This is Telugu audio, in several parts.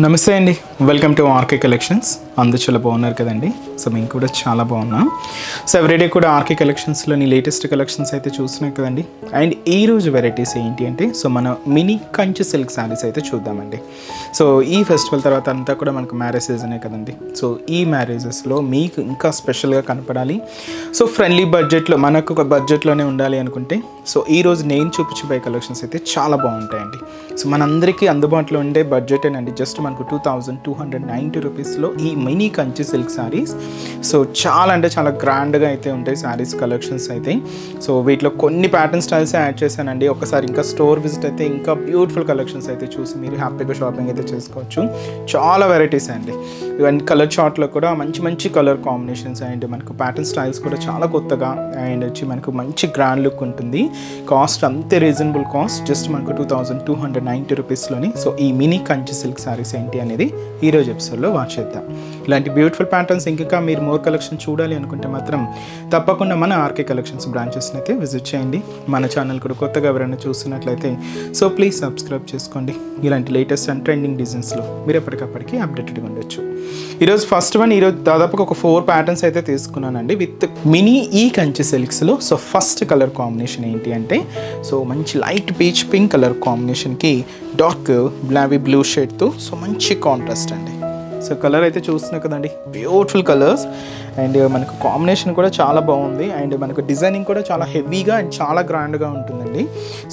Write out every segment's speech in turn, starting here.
నమస్తే అండి, వెల్కమ్ టు ఆర్కే కలెక్షన్స్. అందరూ చాలా బాగున్నారు కదండి. సో మేము కూడా చాలా బాగున్నాం. సో ఎవ్రీడే కూడా ఆర్కే కలెక్షన్స్లోని లేటెస్ట్ కలెక్షన్స్ అయితే చూస్తున్నాం కదండి. అండ్ ఈరోజు వెరైటీస్ ఏంటి అంటే సో మన మినీ కంచి సిల్క్ శారీస్ అయితే చూద్దామండి. సో ఈ ఫెస్టివల్ తర్వాత అంతా కూడా మనకు మ్యారేజ్ సీజనే కదండి. సో ఈ మ్యారేజెస్లో మీకు ఇంకా స్పెషల్గా కనపడాలి, సో ఫ్రెండ్లీ బడ్జెట్లో మనకు ఒక బడ్జెట్లోనే ఉండాలి అనుకుంటే సో ఈరోజు నేను చూపించబోయే కలెక్షన్స్ అయితే చాలా బాగుంటాయండి. సో మనందరికీ అందుబాటులో ఉండే బడ్జెటేనండి. జస్ట్ మనకు 2290 రూపీస్లో ఈ mini Kanchi silk saris. So చాలా అంటే చాలా గ్రాండ్గా అయితే ఉంటాయి శారీస్ కలెక్షన్స్ అయితే. సో వీటిలో కొన్ని ప్యాటర్న్ స్టైల్స్ యాడ్ చేశానండి. ఒకసారి ఇంకా స్టోర్ విజిట్ అయితే ఇంకా బ్యూటిఫుల్ కలెక్షన్స్ అయితే చూసి మీరు హ్యాపీగా షాపింగ్ అయితే చేసుకోవచ్చు. చాలా వెరైటీస్ అండి. ఇవన్నీ కలర్ చార్ట్లో కూడా మంచి మంచి కలర్ కాంబినేషన్స్ అండ్ మనకు ప్యాటర్న్ స్టైల్స్ కూడా చాలా కొత్తగా అండ్ వచ్చి మనకు మంచి గ్రాండ్ లుక్ ఉంటుంది. కాస్ట్ అంతే రీజనబుల్ కాస్ట్, జస్ట్ మనకు 2290 రూపీస్లోని. సో ఈ మినీ కంచి సిల్క్ శారీస్ ఏంటి అనేది ఈరోజు ఎపిసోడ్లో వాచ్ చేద్దాం. ఇలాంటి బ్యూటిఫుల్ ప్యాటర్న్స్ ఇంకా మీరు మోర్ కలెక్షన్ చూడాలి అనుకుంటే మాత్రం తప్పకుండా మన ఆర్కే కలెక్షన్స్ బ్రాంచెస్ని అయితే విజిట్ చేయండి. మన ఛానల్ కూడా కొత్తగా ఎవరైనా చూస్తున్నట్లయితే సో ప్లీజ్ సబ్స్క్రైబ్ చేసుకోండి. ఇలాంటి లేటెస్ట్ అండ్ ట్రెండింగ్ డిజైన్స్లో మీరు ఎప్పటికప్పటికి అప్డేటెడ్గా ఉండొచ్చు. ఈరోజు ఫస్ట్ వన్, ఈరోజు దాదాపుగా ఒక 4 ప్యాటర్న్స్ అయితే తీసుకున్నానండి విత్ మినీ ఈ కంచి సిల్క్స్లో. సో ఫస్ట్ కలర్ కాంబినేషన్ ఏంటి అంటే సో మంచి లైట్ పీచ్ పింక్ కలర్ కాంబినేషన్కి డార్క్ బ్లావీ బ్లూ షేడ్తో సో మంచి కాంట్రాస్ట్ అండి. సో కలర్ అయితే చూస్తున్నాం కదండి, బ్యూటిఫుల్ కలర్స్ అండ్ మనకు కాంబినేషన్ కూడా చాలా బాగుంది అండ్ మనకు డిజైనింగ్ కూడా చాలా హెవీగా అండ్ చాలా గ్రాండ్గా ఉంటుందండి.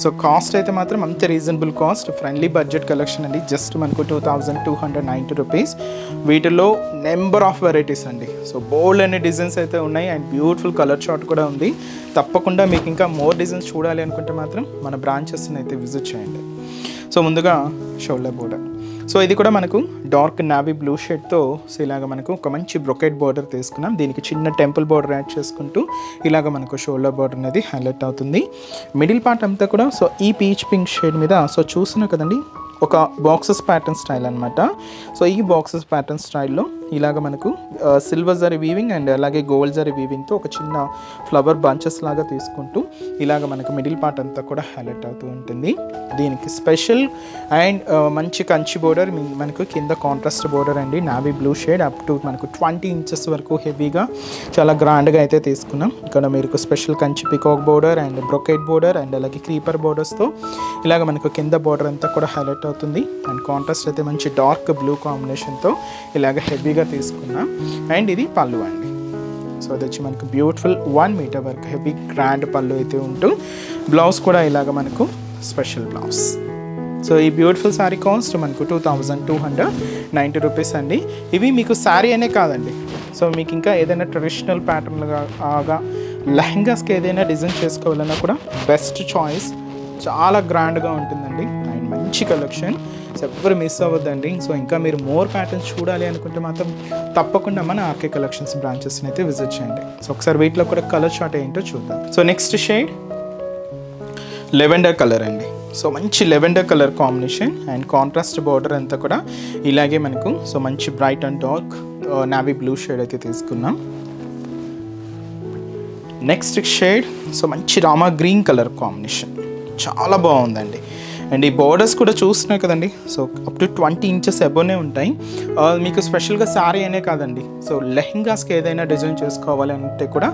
సో కాస్ట్ అయితే మాత్రం అంతే reasonable cost, friendly budget collection అండి. జస్ట్ మనకు 2290 రూపీస్. వీటిలో నెంబర్ ఆఫ్ వెరైటీస్ అండి. సో బోల్డ్ అనే డిజైన్స్ అయితే ఉన్నాయి అండ్ బ్యూటిఫుల్ కలర్ చార్ట్ కూడా ఉంది. తప్పకుండా మీకు ఇంకా మోర్ డిజైన్స్ చూడాలి అనుకుంటే మాత్రం మన బ్రాంచెస్ని అయితే విజిట్ చేయండి. సో ముందుగా షోల్డర్ బోర్డర్. సో ఇది కూడా మనకు డార్క్ నావీ బ్లూ షేడ్తో సో ఇలాగ మనకు ఒక మంచి బ్రొకెట్ బార్డర్ తీసుకున్నాం. దీనికి చిన్న టెంపుల్ బార్డర్ యాడ్ చేసుకుంటూ ఇలాగ మనకు షోల్డర్ బార్డర్ అనేది హైలైట్ అవుతుంది. మిడిల్ పార్ట్ అంతా కూడా సో ఈ పీచ్ పింక్ షేడ్ మీద సో చూస్తున్నా కదండి ఒక బాక్సెస్ ప్యాటర్న్ స్టైల్ అనమాట. సో ఈ బాక్సెస్ ప్యాటర్న్ స్టైల్లో ఇలాగ మనకు సిల్వర్ జరీ వీవింగ్ అండ్ అలాగే గోల్డ్ జరీ వీవింగ్తో ఒక చిన్న ఫ్లవర్ బంచెస్ లాగా తీసుకుంటూ ఇలాగ మనకు మిడిల్ పార్ట్ అంతా కూడా హైలైట్ అవుతూ ఉంటుంది. దీనికి స్పెషల్ అండ్ మంచి కంచి బోర్డర్, మనకు కింద కాంట్రాస్ట్ బోర్డర్ అండి, navy blue shade up to మనకు 20 ఇంచెస్ వరకు హెవీగా చాలా గ్రాండ్గా అయితే తీసుకున్నాం. ఇక్కడ మీకు special Kanchi peacock border and brocade border and అలాగే క్రీపర్ బోర్డర్స్తో ఇలాగ మనకు కింద బోర్డర్ అంతా కూడా హైలైట్ అవుతుంది. అండ్ కాంట్రాస్ట్ అయితే మంచి డార్క్ బ్లూ కాంబినేషన్తో ఇలాగ హెవీగా తీసుకున్నాం. అండ్ ఇది పళ్ళు అండి. సో అది వచ్చి మనకు బ్యూటిఫుల్ 1 మీటర్ వరకు హెవీ గ్రాండ్ పళ్ళు అయితే ఉంటూ బ్లౌజ్ కూడా ఇలాగ మనకు స్పెషల్ బ్లౌజ్. సో ఈ బ్యూటిఫుల్ శారీ కాస్ట్ మనకు 2290 రూపీస్ అండి. ఇవి మీకు శారీ అనే కాదండి, సో మీకు ఇంకా ఏదైనా ట్రెడిషనల్ ప్యాటర్న్గా లెహంగాస్కి ఏదైనా డిజైన్ చేసుకోవాలన్నా కూడా బెస్ట్ చాయిస్. చాలా గ్రాండ్గా ఉంటుందండి అండ్ మంచి కలెక్షన్. సో ఎవరు మిస్ అవ్వద్దండి. సో ఇంకా మీరు మోర్ ప్యాటర్న్స్ చూడాలి అనుకుంటే మాత్రం తప్పకుండా మన ఆర్కే కలెక్షన్స్ బ్రాంచెస్ని అయితే విజిట్ చేయండి. సో ఒకసారి వీటిలో కూడా కలర్ చార్ట్ ఏంటో చూద్దాం. So next shade lavender colour అండి. సో మంచి lavender colour combination and contrast border అంతా కూడా ఇలాగే మనకు సో మంచి bright and dark navy blue shade అయితే తీసుకున్నాం. నెక్స్ట్ షేడ్ సో మంచి రామా గ్రీన్ కలర్ కాంబినేషన్, చాలా బాగుందండి. అండ్ ఈ బోర్డర్స్ కూడా చూస్తున్నాయి కదండి, సో అప్ టు 20 ఇంచెస్ అబోనే ఉంటాయి. మీకు స్పెషల్గా శారీ అనే కాదండి, సో లెహంగాస్కి ఏదైనా డిజైన్ చేసుకోవాలి అంటే కూడా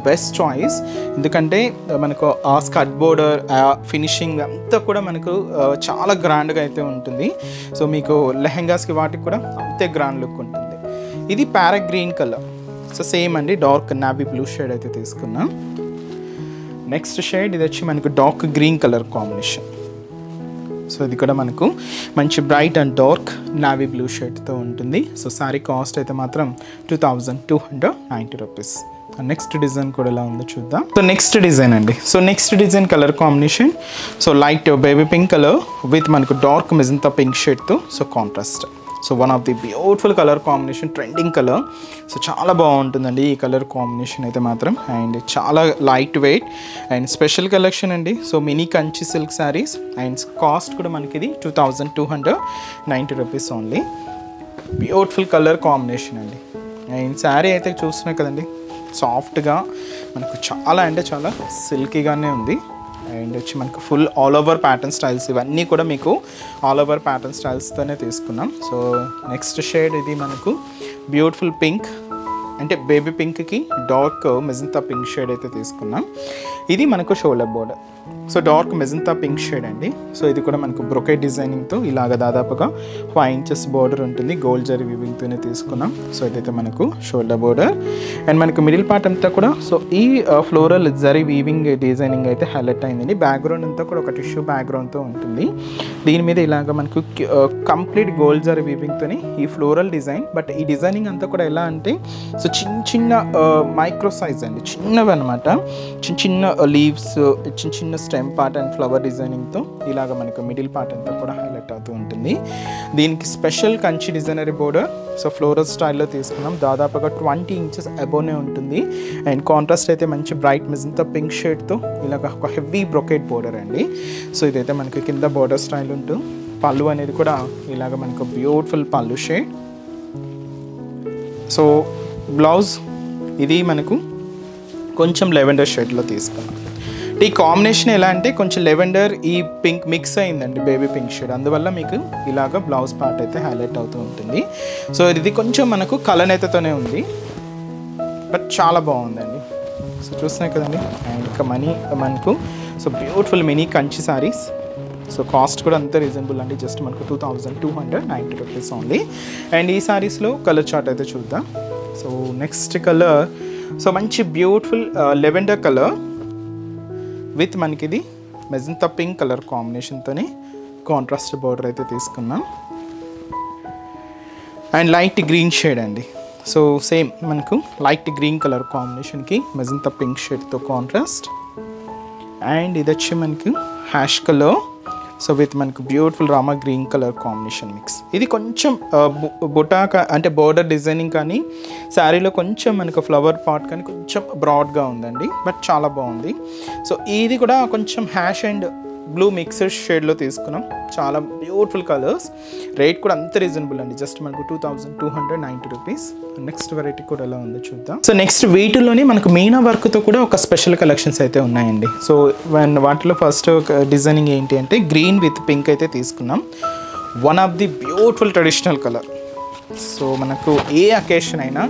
బెస్ట్ చాయిస్. ఎందుకంటే మనకు ఆ స్కర్ట్ బోర్డర్ ఫినిషింగ్ అంతా కూడా మనకు చాలా గ్రాండ్గా అయితే ఉంటుంది. సో మీకు లెహంగాస్కి వాటికి కూడా అంతే గ్రాండ్ లుక్ ఉంటుంది. ఇది parrot green colour, so same అండి డార్క్ నావీ బ్లూ షేడ్ అయితే తీసుకున్నాం. నెక్స్ట్ షేడ్ ఇది వచ్చి మనకు dark green colour combination. So ఇది కూడా మనకు మంచి bright and dark navy blue షేడ్తో ఉంటుంది. సో శారీ కాస్ట్ అయితే మాత్రం 2290 రూపీస్. నెక్స్ట్ డిజైన్ కూడా ఎలా ఉందో చూద్దాం. సో నెక్స్ట్ డిజైన్ అండి. So next design colour combination so light baby pink colour with మనకు డార్క్ మెజంతా పింక్ షేడ్తో so contrast. So one of the beautiful colour combination, trending colour. So చాలా బాగుంటుందండి ఈ కలర్ కాంబినేషన్ అయితే మాత్రం అండ్ చాలా light weight and special collection అండి. So mini Kanchi silk saris and cost కూడా మనకి ఇది 2290 rupees only. Beautiful colour combination అండి. అండ్ శారీ అయితే చూస్తున్నాయి కదండి, సాఫ్ట్గా మనకు చాలా అంటే చాలా సిల్కీగానే ఉంది. అండ్ వచ్చి మనకు full all over pattern styles, ఇవన్నీ కూడా మీకు ఆల్ ఓవర్ ప్యాటర్న్ స్టైల్స్తోనే తీసుకున్నాం. సో నెక్స్ట్ షేడ్ ఇది మనకు బ్యూటిఫుల్ పింక్, అంటే బేబీ పింక్కి డార్క్ మెజంతా పింక్ షేడ్ అయితే తీసుకున్నాం. ఇది మనకు shoulder border, so dark magenta pink shade అండి. సో ఇది కూడా మనకు బ్రొకెట్ డిజైనింగ్తో ఇలాగ దాదాపుగా 5 inches బోర్డర్ ఉంటుంది, గోల్డ్ జరీ వీవింగ్తోనే తీసుకున్నాం. సో ఇదైతే మనకు షోల్డర్ బోర్డర్. అండ్ మనకు మిడిల్ పార్ట్ అంతా కూడా సో ఈ ఫ్లోరల్ జరీ వీవింగ్ డిజైనింగ్ అయితే హైలైట్ అయిందండి. బ్యాక్గ్రౌండ్ అంతా కూడా ఒక టిష్యూ బ్యాక్గ్రౌండ్తో ఉంటుంది. దీని మీద ఇలాగ మనకు కంప్లీట్ గోల్డ్ జరీ వీవింగ్తోని ఈ ఫ్లోరల్ డిజైన్. బట్ ఈ డిజైనింగ్ అంతా కూడా ఎలా అంటే సో చిన్న మైక్రో సైజ్ అండి, చిన్నవి అనమాట. చిన్న లీవ్స్, చిన్న స్టెమ్ పార్ట్ అండ్ ఫ్లవర్ డిజైనింగ్తో ఇలాగ మనకు మిడిల్ పార్ట్ అంతా కూడా హైలైట్ అవుతూ ఉంటుంది. దీనికి special Kanchi designer border, so floral స్టైల్లో తీసుకున్నాం. దాదాపుగా 20 inches అబోనే ఉంటుంది. అండ్ కాంట్రాస్ట్ అయితే మంచి బ్రైట్ మెజంతా పింక్ షేడ్తో ఇలాగ ఒక హెవీ బ్రొకెట్ బోర్డర్ అండి. సో ఇదైతే మనకి కింద బోర్డర్ స్టైల్ ఉంటూ పళ్ళు అనేది కూడా ఇలాగ మనకు బ్యూటిఫుల్ పళ్ళు షేడ్. సో బ్లౌజ్ ఇది మనకు కొంచెం లెవెండర్ షేడ్లో తీసుకున్నాం. ఈ కాంబినేషన్ ఎలా అంటే కొంచెం లెవెండర్ ఈ పింక్ మిక్స్ అయిందండి, బేబీ పింక్ షేడ్, అందువల్ల మీకు ఇలాగ బ్లౌజ్ పార్ట్ అయితే హైలైట్ అవుతూ ఉంటుంది. సో ఇది కొంచెం మనకు కలనేతతోనే ఉంది, బట్ చాలా బాగుందండి. సో చూస్తున్నాయి కదండి. అండ్ ఇంకా మనకు so beautiful mini Kanchi saris. So cost కూడా అంతే రీజనబుల్ అండి, జస్ట్ మనకు 2290 rupees ఓన్లీ. అండ్ ఈ సారీస్లో కలర్ చార్ట్ అయితే చూద్దాం. సో నెక్స్ట్ కలర్ సో మంచి బ్యూటిఫుల్ లెవెండర్ కలర్ విత్ మనకి ఇది మెజంతా పింక్ కలర్ కాంబినేషన్తోనే కాంట్రాస్ట్ బార్డర్ అయితే తీసుకున్నాం. అండ్ లైట్ గ్రీన్ షేడ్ అండి. సో సేమ్ మనకు లైట్ గ్రీన్ కలర్ కాంబినేషన్కి మెజంతా పింక్ షేడ్తో కాంట్రాస్ట్. అండ్ ఇది వచ్చి మనకు హ్యాష్ కలర్, సో విత్ మనకు beautiful Rama green colour combination mix. ఇది కొంచెం బుటాకా అంటే బోర్డర్ డిజైనింగ్ కానీ శారీలో కొంచెం మనకు ఫ్లవర్ పార్ట్ కానీ కొంచెం బ్రాడ్గా ఉందండి, బట్ చాలా బాగుంది. సో ఇది కూడా కొంచెం హ్యాష్ అండ్ బ్లూ మిక్స్డ్ షేడ్లో తీసుకున్నాం. చాలా బ్యూటిఫుల్ కలర్స్. రేట్ కూడా అంత రీజనబుల్ అండి, జస్ట్ మనకు 2290 rupees. నెక్స్ట్ వెరైటీ కూడా ఎలా ఉందో చూద్దాం. సో నెక్స్ట్ వీటిలోనే మనకు మీనా వర్క్తో కూడా ఒక స్పెషల్ కలెక్షన్స్ అయితే ఉన్నాయండి. సో వాటిలో ఫస్ట్ డిజైనింగ్ ఏంటి అంటే గ్రీన్ విత్ పింక్ అయితే తీసుకున్నాం. One of the beautiful traditional colour. So మనకు ఏ అకేషన్ అయినా,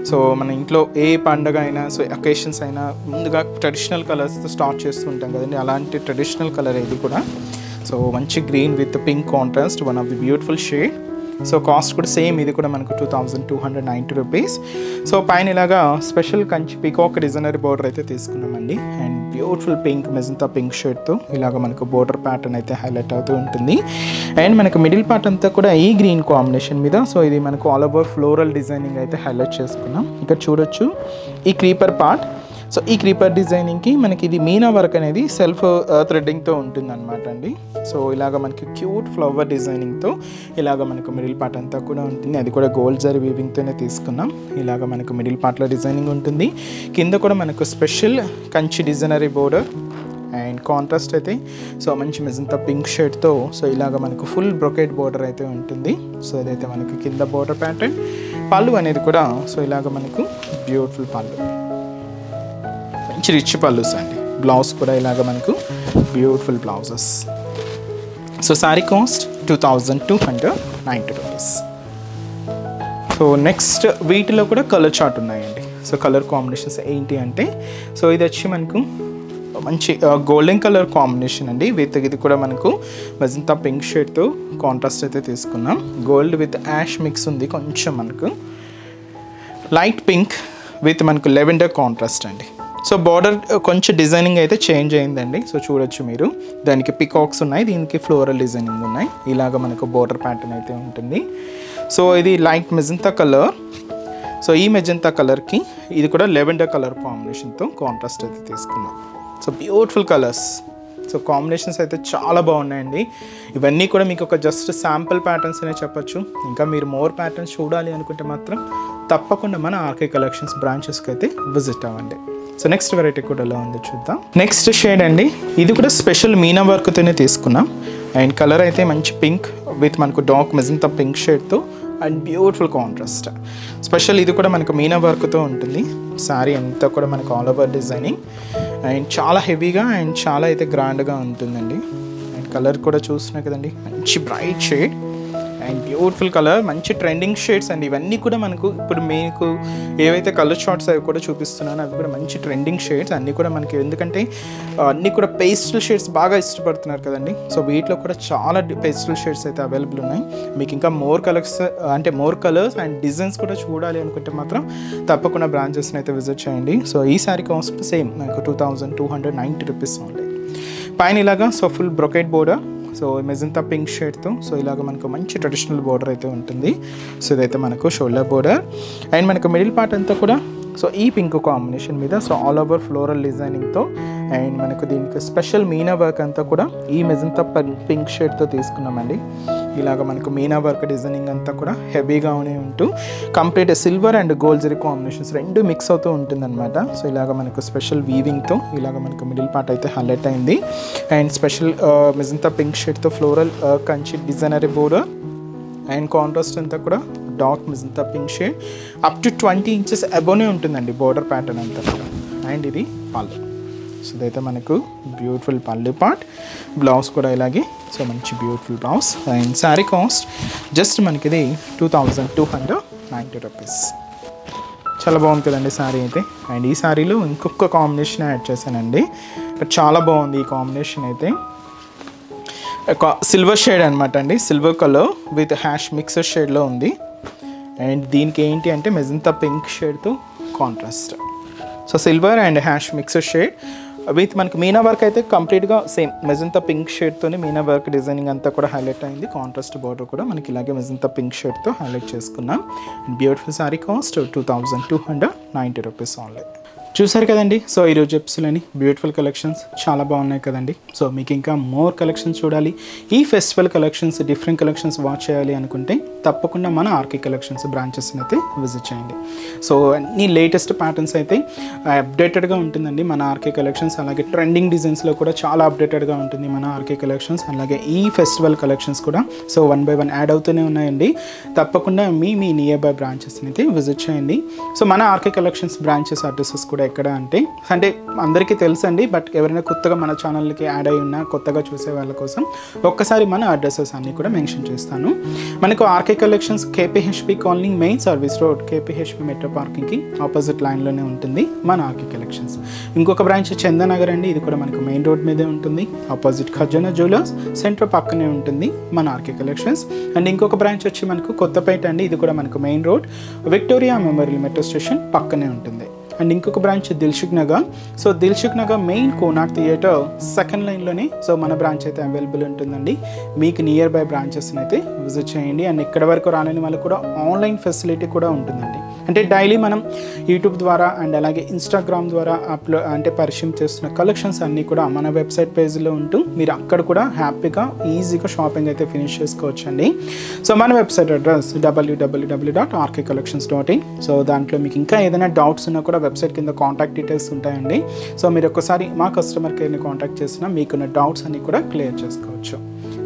సో మన ఇంట్లో ఏ పండుగ అయినా, సో అకేషన్స్ అయినా ముందుగా ట్రెడిషనల్ కలర్స్తో స్టార్ట్ చేస్తూ ఉంటాం కదండి, అలాంటి ట్రెడిషనల్ కలర్ ఇది కూడా. సో మంచి green with pink contrast, one of the beautiful shade. So cost కూడా సేమ్, ఇది కూడా మనకు 2290 rupees. సో పైన ఇలాగా special Kanchi peacock designer border అయితే తీసుకున్నామండి. And beautiful pink magenta pink షేడ్తో ఇలాగ మనకు బోర్డర్ ప్యాటర్న్ అయితే హైలైట్ అవుతూ ఉంటుంది. అండ్ మనకు మిడిల్ పార్ట్ అంతా కూడా ఈ గ్రీన్ కాంబినేషన్ మీద సో ఇది మనకు ఆల్ ఓవర్ ఫ్లోరల్ డిజైనింగ్ అయితే హైలైట్ చేసుకున్నాం. ఇక్కడ చూడొచ్చు ఈ క్రీపర్ పార్ట్. సో ఈ క్రీపర్ డిజైనింగ్కి మనకి ఇది మీనా వర్క్ అనేది సెల్ఫ్ థ్రెడ్డింగ్తో ఉంటుంది అనమాట అండి. సో ఇలాగ మనకి క్యూట్ ఫ్లవర్ డిజైనింగ్తో ఇలాగ మనకు మిడిల్ పార్ట్ అంతా కూడా ఉంటుంది. అది కూడా గోల్డ్ జరీ వీవింగ్తోనే తీసుకున్నాం. ఇలాగ మనకు మిడిల్ పార్ట్లో డిజైనింగ్ ఉంటుంది. కింద కూడా మనకు special Kanchi designer border and contrast అయితే సో మంచి మెజంతా పింక్ షేడ్తో సో ఇలాగ మనకు ఫుల్ బ్రొకెట్ బోర్డర్ అయితే ఉంటుంది. సో ఇదైతే మనకి కింద బోర్డర్ ప్యాటర్న్. పళ్ళు అనేది కూడా సో ఇలాగ మనకు బ్యూటిఫుల్ పళ్ళు, మంచి రిచ్ పళ్ళుస్ అండి. బ్లౌజ్ కూడా ఇలాగ మనకు beautiful blouses. So sari cost 2290 rupees. So next వీటిలో కూడా కలర్ చార్ట్ ఉన్నాయండి. సో కలర్ కాంబినేషన్స్ ఏంటి అంటే సో ఇది వచ్చి మనకు మంచి గోల్డెన్ కలర్ కాంబినేషన్ అండి. విత్ ఇది కూడా మనకు మెజంతా పింక్ షేడ్తో కాంట్రాస్ట్ అయితే తీసుకున్నాం. గోల్డ్ విత్ యాష్ మిక్స్ ఉంది కొంచెం, మనకు లైట్ పింక్ విత్ మనకు లెవెండర్ కాంట్రాస్ట్ అండి. సో బార్డర్ కొంచెం డిజైనింగ్ అయితే చేంజ్ అయిందండి. సో చూడొచ్చు మీరు, దానికి పికాక్స్ ఉన్నాయి, దీనికి ఫ్లోరల్ డిజైనింగ్ ఉన్నాయి. ఇలాగ మనకు బార్డర్ ప్యాటర్న్ అయితే ఉంటుంది. సో ఇది లైట్ మెజంతా కలర్. సో ఈ మెజంతా కలర్కి ఇది కూడా లెవెండర్ కలర్ కాంబినేషన్తో కాంట్రాస్ట్ అయితే తీసుకున్నాం. So beautiful colours. So combinations అయితే చాలా బాగున్నాయండి. ఇవన్నీ కూడా మీకు ఒక జస్ట్ శాంపుల్ ప్యాటర్న్స్ అనే చెప్పచ్చు. ఇంకా మీరు మోర్ ప్యాటర్న్స్ చూడాలి అనుకుంటే మాత్రం తప్పకుండా మన ఆర్కే కలెక్షన్స్ బ్రాంచెస్కి అయితే విజిట్ అవ్వండి. సో నెక్స్ట్ వెరైటీ కూడా ఎలా ఉందో చూద్దాం. నెక్స్ట్ షేడ్ అండి, ఇది కూడా స్పెషల్ మీనా వర్క్తోనే తీసుకున్నాం. అండ్ కలర్ అయితే మంచి పింక్ విత్ మనకు డార్క్ మెజంతా పింక్ షేడ్తో అండ్ బ్యూటిఫుల్ కాంట్రాస్ట్. స్పెషల్ ఇది కూడా మనకు మీనా వర్క్తో ఉంటుంది. శారీ అంతా కూడా మనకు ఆల్ ఓవర్ డిజైనింగ్ అండ్ చాలా హెవీగా అండ్ చాలా అయితే గ్రాండ్గా ఉంటుందండి. అండ్ కలర్ కూడా చూస్తున్నా కదండి, మంచి bright shade and beautiful colour, మంచి ట్రెండింగ్ షేడ్స్ అండి. ఇవన్నీ కూడా మనకు ఇప్పుడు మీకు ఏవైతే కలర్ షార్ట్స్ అవి కూడా చూపిస్తున్నానో అవి కూడా మంచి ట్రెండింగ్ షేడ్స్ అన్నీ కూడా మనకి, ఎందుకంటే అన్నీ కూడా పేస్టల్ షేడ్స్ బాగా ఇష్టపడుతున్నారు కదండి. సో వీటిలో కూడా చాలా పేస్టల్ షేడ్స్ అయితే అవైలబుల్ ఉన్నాయి. మీకు ఇంకా మోర్ కలర్స్ అండ్ డిజైన్స్ కూడా చూడాలి అనుకుంటే మాత్రం తప్పకుండా బ్రాంచెస్ని అయితే విజిట్ చేయండి. సో ఈ సారీ కాస్ట్ సేమ్ నాకు 2290 రూపీస్ ఉంది. పైన ఇలాగా so full brocade border, so magenta pink షేడ్తో సో ఇలాగ మనకు మంచి ట్రెడిషనల్ బోర్డర్ అయితే ఉంటుంది. సో ఇదైతే మనకు షోల్డర్ బోర్డర్ అండ్ మనకు మిడిల్ పార్ట్ అంతా కూడా సో ఈ పింక్ కాంబినేషన్ మీద సో ఆల్ ఓవర్ ఫ్లోరల్ డిజైనింగ్తో అండ్ మనకు దీనికి స్పెషల్ మీనా వర్క్ అంతా కూడా ఈ మెజంతా పింక్ షేడ్తో తీసుకున్నామండి. ఇలాగ మనకు మీనా వర్క్ డిజైనింగ్ అంతా కూడా హెవీగా ఉంటూ complete silver and gold zari combinations రెండు మిక్స్ అవుతూ ఉంటుందన్నమాట. సో ఇలాగ మనకు స్పెషల్ వీవింగ్తో ఇలాగ మనకు మిడిల్ పార్ట్ అయితే హైలైట్ అయింది. అండ్ స్పెషల్ మెజంతా పింక్ షేడ్తో floral Kanchi designer border and contrast అంతా కూడా dark magenta pink shade up to 20 inches అబోనే ఉంటుందండి బోర్డర్ ప్యాటర్న్ అంతా కూడా. అండ్ ఇది పళ్ళు, సో ఇదైతే మనకు బ్యూటిఫుల్ పళ్ళు పార్ట్, బ్లౌజ్ కూడా ఇలాగే సో మంచి beautiful blouse. And sari cost just మనకి ఇది 2290 రూపీస్. చాలా బాగుంది కదండి శారీ అయితే. అండ్ ఈ శారీలో ఇంకొక కాంబినేషన్ యాడ్ చేశానండి, చాలా బాగుంది ఈ కాంబినేషన్ అయితే. సిల్వర్ షేడ్ అనమాట అండి, silver colour with ash mixer షేడ్లో ఉంది. అండ్ దీనికి ఏంటి అంటే మెజంతా పింక్ షేడ్తో contrast, so silver and ash mixer shade with మనకి మీనా వర్క్ అయితే కంప్లీట్గా సేమ్ మెజంతా పింక్ షేడ్తోనే మీనా వర్క్ డిజైనింగ్ అంతా కూడా హైలైట్ అయింది. కాంట్రాస్ట్ బార్డర్ కూడా మనకి ఇలాగే మెజంతా పింక్ షేడ్తో హైలైట్ చేసుకున్నాం. And beautiful sari cost 2290 rupees only. చూసారు కదండి, సో ఈరోజు ఎపిసోడ్లోని బ్యూటిఫుల్ కలెక్షన్స్ చాలా బాగున్నాయి కదండి. సో మీకు ఇంకా మోర్ కలెక్షన్స్ చూడాలి, ఈ festival collections different collections watch చేయాలి అనుకుంటే తప్పకుండా మన ఆర్కే కలెక్షన్స్ బ్రాంచెస్ని అయితే విజిట్ చేయండి. సో అన్ని లేటెస్ట్ ప్యాటర్న్స్ అయితే అప్డేటెడ్గా ఉంటుందండి మన ఆర్కే కలెక్షన్స్. అలాగే ట్రెండింగ్ డిజైన్స్లో కూడా చాలా అప్డేటెడ్గా ఉంటుంది మన ఆర్కే కలెక్షన్స్. అలాగే ఈ ఫెస్టివల్ కలెక్షన్స్ కూడా సో 1 by 1 యాడ్ అవుతూనే ఉన్నాయండి. తప్పకుండా మీ నియర్ బై బ్రాంచెస్ని అయితే విజిట్ చేయండి. సో మన ఆర్కే కలెక్షన్స్ బ్రాంచెస్ అడ్రసెస్ కూడా ఎక్కడ అంటే అందరికీ తెలుసండి, బట్ ఎవరైనా కొత్తగా మన ఛానల్కి యాడ్ అయి ఉన్న కొత్తగా చూసే వాళ్ళ కోసం ఒక్కసారి మన అడ్రసెస్ అన్నీ కూడా మెన్షన్ చేస్తాను. మనకు RK collections KPHB colony main service road KPHB metro పార్కింగ్కి ఆపోజిట్ లైన్లోనే ఉంటుంది మన ఆర్కే కలెక్షన్స్. ఇంకొక బ్రాంచ్ చందానగర్ అండి, ఇది కూడా మనకు మెయిన్ రోడ్ మీదే ఉంటుంది, ఆపోజిట్ ఖజానా జ్యువెలర్స్ సెంటర్ పక్కనే ఉంటుంది మన ఆర్కే కలెక్షన్స్. అండ్ ఇంకొక బ్రాంచ్ వచ్చి మనకు కొత్తపేట అండి, ఇది కూడా మనకు main road Victoria Memorial metro station పక్కనే ఉంటుంది. అండ్ ఇంకొక branch Dilsukhnagar, so Dilsukhnagar main Konark theatre second లైన్లోనే సో మన బ్రాంచ్ అయితే అవైలబుల్ ఉంటుందండి. మీకు నియర్ బై బ్రాంచెస్ని అయితే విజిట్ చేయండి. అండ్ ఇక్కడ వరకు రాలేని వాళ్ళకి కూడా ఆన్లైన్ ఫెసిలిటీ కూడా ఉంటుందండి. అంటే డైలీ మనం యూట్యూబ్ ద్వారా అండ్ అలాగే ఇన్స్టాగ్రామ్ ద్వారా పరిచయం చేస్తున్న కలెక్షన్స్ అన్నీ కూడా మన వెబ్సైట్ పేజ్లో ఉంటూ మీరు అక్కడ కూడా హ్యాపీగా ఈజీగా షాపింగ్ అయితే ఫినిష్ చేసుకోవచ్చండి. సో మన వెబ్సైట్ అడ్రస్ www.rkcollections.in. సో దాంట్లో మీకు ఇంకా ఏదైనా డౌట్స్ ఉన్నా కూడా వెబ్సైట్ కింద కాంటాక్ట్ డీటెయిల్స్ ఉంటాయండి. సో మీరు ఒక్కసారి మా కస్టమర్ కేర్ని కాంటాక్ట్ చేసినా మీకున్న డౌట్స్ అన్నీ కూడా క్లియర్ చేసుకోవచ్చు.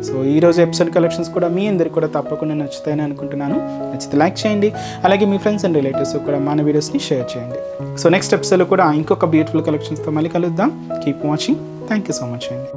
సో ఈరోజు ఎపిసోడ్ కలెక్షన్స్ కూడా మీ అందరికి కూడా తప్పకుండా నచ్చుతాయని అనుకుంటున్నాను. నచ్చితే లైక్ చేయండి, అలాగే మీ ఫ్రెండ్స్ అండ్ రిలేటివ్స్ కూడా మన వీడియోస్ని షేర్ చేయండి. సో నెక్స్ట్ ఎపిసోడ్లో కూడా ఇంకొక బ్యూటిఫుల్ కలెక్షన్స్తో మళ్ళీ కలుద్దాం. Keep watching. Thank you so much అండి.